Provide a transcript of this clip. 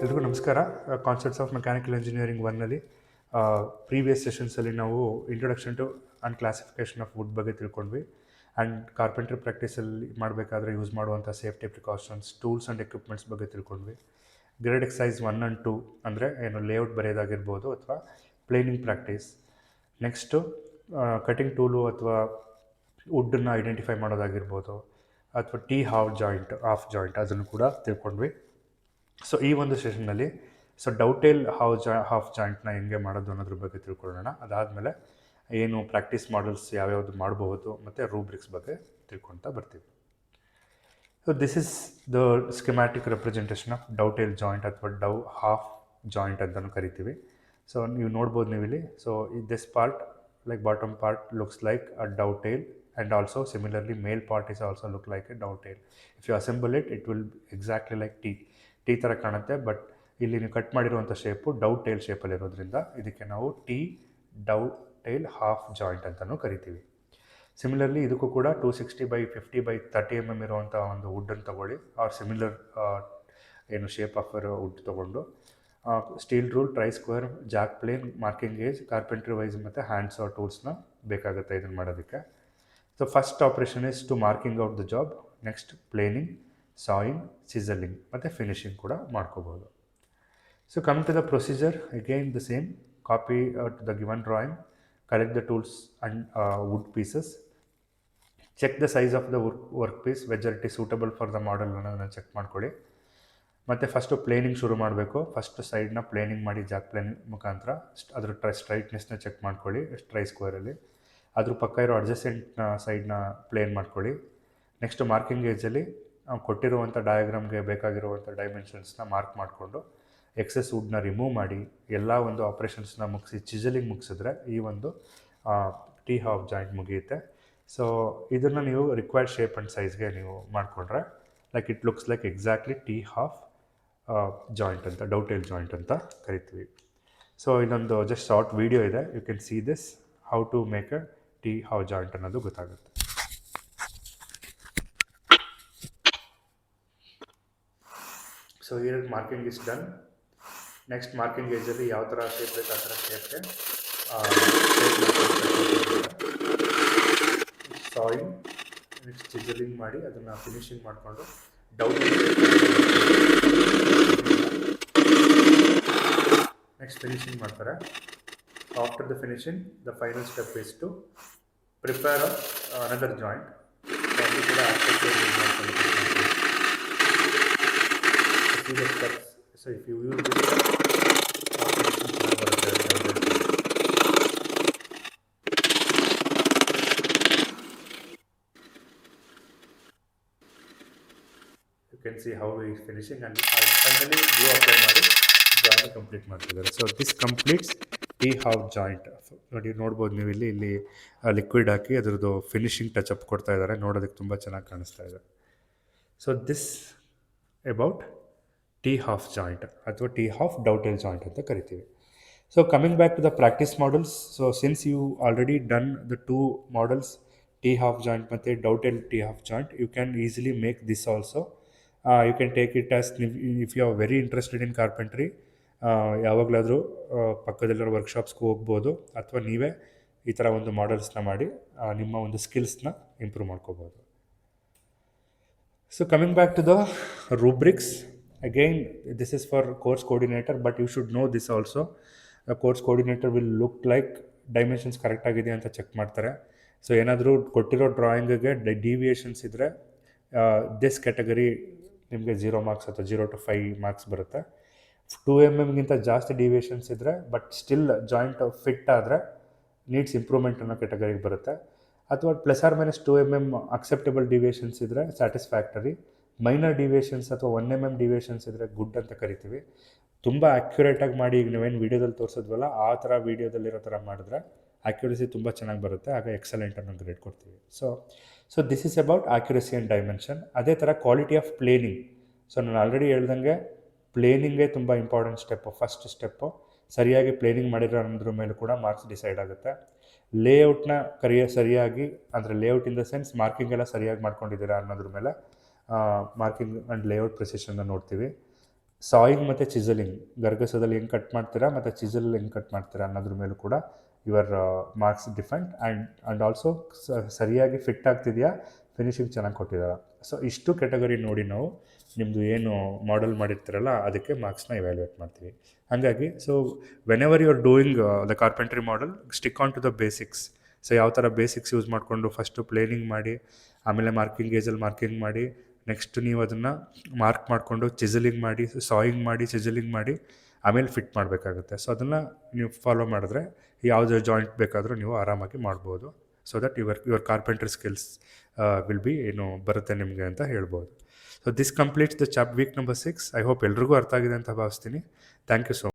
ಎಲ್ರಿಗೂ ನಮಸ್ಕಾರ. Concepts of mechanical engineering ಒನ್ನಲ್ಲಿ ಪ್ರೀವಿಯಸ್ ಸೆಷನ್ಸಲ್ಲಿ ನಾವು introduction to and classification of wood ಬಗ್ಗೆ ತಿಳ್ಕೊಂಡ್ವಿ. ಆ್ಯಂಡ್ ಕಾರ್ಪೆಂಟ್ರಿ ಪ್ರಾಕ್ಟೀಸಲ್ಲಿ ಮಾಡಬೇಕಾದ್ರೆ ಯೂಸ್ ಮಾಡುವಂಥ safety precautions, tools and equipments ಬಗ್ಗೆ ತಿಳ್ಕೊಂಡ್ವಿ. ಗ್ರೇಡ್ ಎಕ್ಸೈಸ್ 1 ಆ್ಯಂಡ್ 2 ಅಂದರೆ ಏನು ಲೇಔಟ್ ಬರೆಯೋದಾಗಿರ್ಬೋದು ಅಥವಾ planning practice. Next cutting tool ಅಥವಾ ವುಡ್ಡನ್ನು ಐಡೆಂಟಿಫೈ ಮಾಡೋದಾಗಿರ್ಬೋದು, ಅಥವಾ ಟೀ ಹಾಫ್ ಜಾಯಿಂಟ್ ಅದನ್ನು ಕೂಡ ತಿಳ್ಕೊಂಡ್ವಿ. ಸೊ ಈ ಒಂದು ಸೆಷನ್ನಲ್ಲಿ ಡೌಟೇಲ್ ಹಾಫ್ ಜಾಯಿಂಟ್ನ ಹೆಂಗೆ ಮಾಡೋದು ಅನ್ನೋದ್ರ ಬಗ್ಗೆ ತಿಳ್ಕೊಳ್ಳೋಣ. ಅದಾದಮೇಲೆ ಏನು ಪ್ರಾಕ್ಟೀಸ್ ಮಾಡಲ್ಸ್ ಯಾವ್ಯಾವುದು ಮಾಡಬಹುದು ಮತ್ತು ರೂಬ್ರಿಕ್ಸ್ ಬಗ್ಗೆ ತಿಳ್ಕೊಳ್ತಾ ಬರ್ತೀವಿ. So this is the schematic representation of dovetail joint ಅಥವಾ ಹಾಫ್ ಜಾಯಿಂಟ್ ಅಂತಲೂ ಕರಿತೀವಿ. ಸೊ ನೀವು ನೋಡ್ಬೋದು ನೀವು ಇಲ್ಲಿ. So this part, like bottom part, looks like a dovetail, and also similarly male part is also look like a dovetail. If you assemble it, it will exactly like T ಥರ ಕಾಣುತ್ತೆ. But ಇಲ್ಲಿ ನೀವು cut ಮಾಡಿರುವಂಥ shape ಡೌಟೇಲ್ ಶೇಪಲ್ಲಿ ಇರೋದ್ರಿಂದ ಇದಕ್ಕೆ ನಾವು ಡೌಟೇಲ್ half joint ಅಂತಲೂ ಕರಿತೀವಿ. ಸಿಮಿಲರ್ಲಿ ಇದಕ್ಕೂ ಕೂಡ 260x50x30 mm ಇರುವಂಥ ಒಂದು ವುಡ್ಡನ್ನು ತೊಗೊಳ್ಳಿ, ಆರ್ ಸಿಮಿಲರ್ ಏನು ಶೇಪ್ ಆಫ್ ವುಡ್ ತೊಗೊಂಡು steel rule, try square, jack plane, marking gauge, carpentry vice ಮತ್ತು ಹ್ಯಾಂಡ್ಸ್ ಆರ್ ಟೂಲ್ಸ್ನ ಬೇಕಾಗುತ್ತೆ ಇದನ್ನು ಮಾಡೋದಕ್ಕೆ. So first operation is to marking out the job, next planing, sawing, chiselling ಮತ್ತು ಫಿನಿಶಿಂಗ್ ಕೂಡ ಮಾಡ್ಕೋಬೋದು. So coming to the procedure, again the same, copy to the given drawing, collect the tools and wood pieces, check the size of the work piece, whether it is suitable for the model ಅನ್ನೋದನ್ನು check ಮಾಡ್ಕೊಳ್ಳಿ. ಮತ್ತು first planing ಶುರು ಮಾಡಬೇಕು. First ಸೈಡ್ನ planing ಮಾಡಿ jack plane ಮುಖಾಂತರ ಅದ್ರ ಸ್ಟ್ರೈಟ್ನೆಸ್ನ check ಮಾಡ್ಕೊಳ್ಳಿ ಟ್ರೈ ಸ್ಕ್ವೇರಲ್ಲಿ. ಅದ್ರ ಪಕ್ಕ ಇರೋ ಅಡ್ಜಸೆಂಟ್ನ ಸೈಡ್ನ ಪ್ಲೇನ್ ಮಾಡ್ಕೊಳ್ಳಿ. ನೆಕ್ಸ್ಟು ಮಾರ್ಕಿಂಗ್ ಏಜಲ್ಲಿ ಕೊಟ್ಟಿರುವಂಥ ಡಯಾಗ್ರಾಮ್ಗೆ ಬೇಕಾಗಿರುವಂಥ ಡೈಮೆನ್ಷನ್ಸ್ನ ಮಾರ್ಕ್ ಮಾಡಿಕೊಂಡು ಎಕ್ಸೆಸ್ ವುಡ್ನ ರಿಮೂವ್ ಮಾಡಿ ಎಲ್ಲ ಒಂದು ಆಪ್ರೇಷನ್ಸ್ನ ಮುಗಿಸಿ ಚಿಸಲಿಂಗ್ ಮುಗಿಸಿದ್ರೆ ಈ ಒಂದು ಟೀ ಹಾಫ್ ಜಾಯಿಂಟ್ ಮುಗಿಯುತ್ತೆ. ಸೊ ಇದನ್ನು ನೀವು ರಿಕ್ವೈರ್ಡ್ ಶೇಪ್ ಆ್ಯಂಡ್ ಸೈಜ್ಗೆ ನೀವು ಮಾಡಿಕೊಂಡ್ರೆ like it looks like exactly T half joint ಅಂತ, ಡೌಟೇಲ್ ಜಾಯಿಂಟ್ ಅಂತ ಕರಿತೀವಿ. ಸೊ ಇನ್ನೊಂದು ಜಸ್ಟ್ ಶಾರ್ಟ್ ವಿಡಿಯೋ ಇದೆ, you can see this how to make a tea half joint ಅನ್ನೋದು ಗೊತ್ತಾಗುತ್ತೆ. So here marking is done. Next marking ಏಜಲ್ಲಿ ಯಾವ ಥರ ಶೇಪ್ ಬೇಕು ಆ ಥರ ಶೇಪ್ಗೆ ಸಾಯಿಂಗ್, ನೆಕ್ಸ್ಟ್ ಚಿಸಲಿಂಗ್ ಮಾಡಿ ಅದನ್ನು ಫಿನಿಶಿಂಗ್ ಮಾಡಿಕೊಂಡು ನೆಕ್ಸ್ಟ್ ಫಿನಿಶಿಂಗ್ ಮಾಡ್ತಾರೆ. After the finishing the final step is to prepare another joint. ಅದು ಕೂಡ steps. So if you use this you can see how he is finishing, and finally glue apply ಮಾಡಿ joint complete ಮಾಡ್ತಿದ್ದಾರೆ. So this completes tea half joint. ನೋಡಿ ನೋಡ್ಬೋದು ನೀವು ಇಲ್ಲಿ liquid ಹಾಕಿ ಅದರದ್ದು finishing touch up ಕೊಡ್ತಾ ಇದ್ದಾರೆ, ನೋಡೋದಕ್ಕೆ ತುಂಬ ಚೆನ್ನಾಗಿ ಕಾಣಿಸ್ತಾ ಇದೆ. So this about T half joint ಅಥವಾ ಟೀ ಹಾಫ್ ಡೌಟೇಲ್ ಜಾಯಿಂಟ್ ಅಂತ ಕರಿತೀವಿ. So coming back to the practice models, so since you already done the 2 models, T half joint ಮತ್ತು dovetail T half joint, you can easily make this also. You can take it as if you are very interested in carpentry, ಯಾವಾಗಲಾದರೂ ಪಕ್ಕದಲ್ಲಿರೋ ವರ್ಕ್ಶಾಪ್ಸ್ಗೆ ಹೋಗ್ಬೋದು, ಅಥವಾ ನೀವೇ ಈ ಥರ ಒಂದು ಮಾಡಲ್ಸ್ನ ಮಾಡಿ ನಿಮ್ಮ ಒಂದು ಸ್ಕಿಲ್ಸ್ನ ಇಂಪ್ರೂವ್ ಮಾಡ್ಕೋಬೋದು. So coming back to the rubrics, again this is for course coordinator, but you should know this also. The course coordinator will look like dimensions correct ಆಗಿದೆ ಅಂತ ಚೆಕ್ ಮಾಡ್ತಾರೆ. ಸೊ ಏನಾದರೂ ಕೊಟ್ಟಿರೋ ಡ್ರಾಯಿಂಗಿಗೆ ಡಿವಿಯೇಷನ್ಸ್ ಇದ್ದರೆ ದಿಸ್ ಕ್ಯಾಟಗರಿ ನಿಮಗೆ 0 marks ಅಥವಾ 0 to 5 marks ಬರುತ್ತೆ. 2 mm ಜಾಸ್ತಿ ಡಿವಿಯೇಷನ್ಸ್ ಇದ್ದರೆ ಬಟ್ ಸ್ಟಿಲ್ ಜಾಯಿಂಟ್ ಫಿಟ್ ಆದರೆ ನೀಡ್ಸ್ ಇಂಪ್ರೂವ್ಮೆಂಟ್ ಅನ್ನೋ ಕ್ಯಾಟಗರಿಗೆ ಬರುತ್ತೆ. ಅಥವಾ +or- 2 mm ಅಕ್ಸೆಪ್ಟಬಲ್ ಡಿವಿಯೇಷನ್ಸ್ ಇದ್ದರೆ ಸ್ಯಾಟಿಸ್ಫ್ಯಾಕ್ಟರಿ. ಮೈನರ್ ಡಿವಿಯೇಷನ್ಸ್ ಅಥವಾ 1 mm ಡಿವಿಯೇಷನ್ಸ್ ಇದ್ದರೆ ಗುಡ್ ಅಂತ ಕರಿತೀವಿ. ತುಂಬ ಆ್ಯಕ್ಯುರೇಟಾಗಿ ಮಾಡಿ, ಈಗ ನೀವೇನು ವೀಡಿಯೋದಲ್ಲಿ ತೋರಿಸಿದ್ವಲ್ಲ ಆ ಥರ ವೀಡಿಯೋದಲ್ಲಿರೋ ಥರ ಮಾಡಿದ್ರೆ ಆ್ಯಕ್ಯುರಸಿ ತುಂಬ ಚೆನ್ನಾಗಿ ಬರುತ್ತೆ, ಆಗ ಎಕ್ಸಲೆಂಟ್ ಅನ್ನೋ ಗ್ರೇಡ್ ಕೊಡ್ತೀವಿ. So this is about accuracy and dimension. ಅದೇ ಥರ ಕ್ವಾಲಿಟಿ ಆಫ್ ಪ್ಲೇನಿಂಗ್. ಸೊ ನಾನು ಆಲ್ರೆಡಿ ಹೇಳ್ದಂಗೆ ಪ್ಲೇನಿಂಗೇ ತುಂಬ ಇಂಪಾರ್ಟೆಂಟ್ ಸ್ಟೆಪ್ಪು. ಫಸ್ಟ್ ಸ್ಟೆಪ್ಪು ಸರಿಯಾಗಿ ಪ್ಲೇನಿಂಗ್ ಮಾಡಿರೋ ಅನ್ನೋದ್ರ ಮೇಲೆ ಕೂಡ ಮಾರ್ಕ್ಸ್ ಡಿಸೈಡ್ ಆಗುತ್ತೆ. ಲೇಔಟ್ನ ಸರಿಯಾಗಿ, ಅಂದರೆ layout in the sense marking ಎಲ್ಲ ಸರಿಯಾಗಿ ಮಾಡ್ಕೊಂಡಿದ್ದೀರಾ ಅನ್ನೋದ್ರ ಮೇಲೆ ಮಾರ್ಕಿಂಗ್ ಆ್ಯಂಡ್ ಲೇಔಟ್ ಪ್ರಿಸಿಷನ್ನ ನೋಡ್ತೀವಿ. ಸಾಯಿಂಗ್ ಮತ್ತು ಚಿಸಲಿಂಗ್, ಗರ್ಗಸದಲ್ಲಿ ಹೆಂಗೆ ಕಟ್ ಮಾಡ್ತೀರಾ ಮತ್ತು ಚಿಸಲ್ ಹೆಂಗೆ ಕಟ್ ಮಾಡ್ತೀರಾ ಅನ್ನೋದ್ರ ಮೇಲೂ ಕೂಡ your marks defend. And also ಸರಿಯಾಗಿ ಫಿಟ್ ಆಗ್ತಿದೆಯಾ, ಫಿನಿಶಿಂಗ್ ಚೆನ್ನಾಗಿ ಕೊಟ್ಟಿದ್ದಾರಾ. ಸೊ ಇಷ್ಟು ಕೆಟಗರಿ ನೋಡಿ ನಾವು ನಿಮ್ಮದು ಏನು ಮಾಡೆಲ್ ಮಾಡಿರ್ತೀರಲ್ಲ ಅದಕ್ಕೆ ಮಾರ್ಕ್ಸ್ನ ಇವ್ಯಾಲ್ಯೂಯೇಟ್ ಮಾಡ್ತೀವಿ. ಹಾಗಾಗಿ so whenever you are doing the carpentry model, stick on to the basics. So ಯಾವ ಥರ ಬೇಸಿಕ್ಸ್ ಯೂಸ್ ಮಾಡಿಕೊಂಡು ಫಸ್ಟು ಪ್ಲೇನಿಂಗ್ ಮಾಡಿ, ಆಮೇಲೆ ಮಾರ್ಕಿಂಗ್ ಗೇಜಲ್ಲಿ ಮಾರ್ಕಿಂಗ್ ಮಾಡಿ, ನೆಕ್ಸ್ಟ್ ನೀವು ಅದನ್ನು ಮಾರ್ಕ್ ಮಾಡಿಕೊಂಡು ಚಿಸಲಿಂಗ್ ಮಾಡಿ, ಸಾಯಿಂಗ್ ಮಾಡಿ, ಚಿಸಲಿಂಗ್ ಮಾಡಿ, ಆಮೇಲೆ ಫಿಟ್ ಮಾಡಬೇಕಾಗುತ್ತೆ. ಸೊ ಅದನ್ನು ನೀವು ಫಾಲೋ ಮಾಡಿದ್ರೆ ಯಾವುದೇ ಜಾಯಿಂಟ್ ಬೇಕಾದರೂ ನೀವು ಆರಾಮಾಗಿ ಮಾಡ್ಬೋದು. So that your carpentry skills will be ಏನು ಬರುತ್ತೆ ನಿಮಗೆ ಅಂತ ಹೇಳ್ಬೋದು. So this completes the week number 6. I hope ಎಲ್ರಿಗೂ ಅರ್ಥ ಆಗಿದೆ ಅಂತ ಭಾವಿಸ್ತೀನಿ. Thank you so much.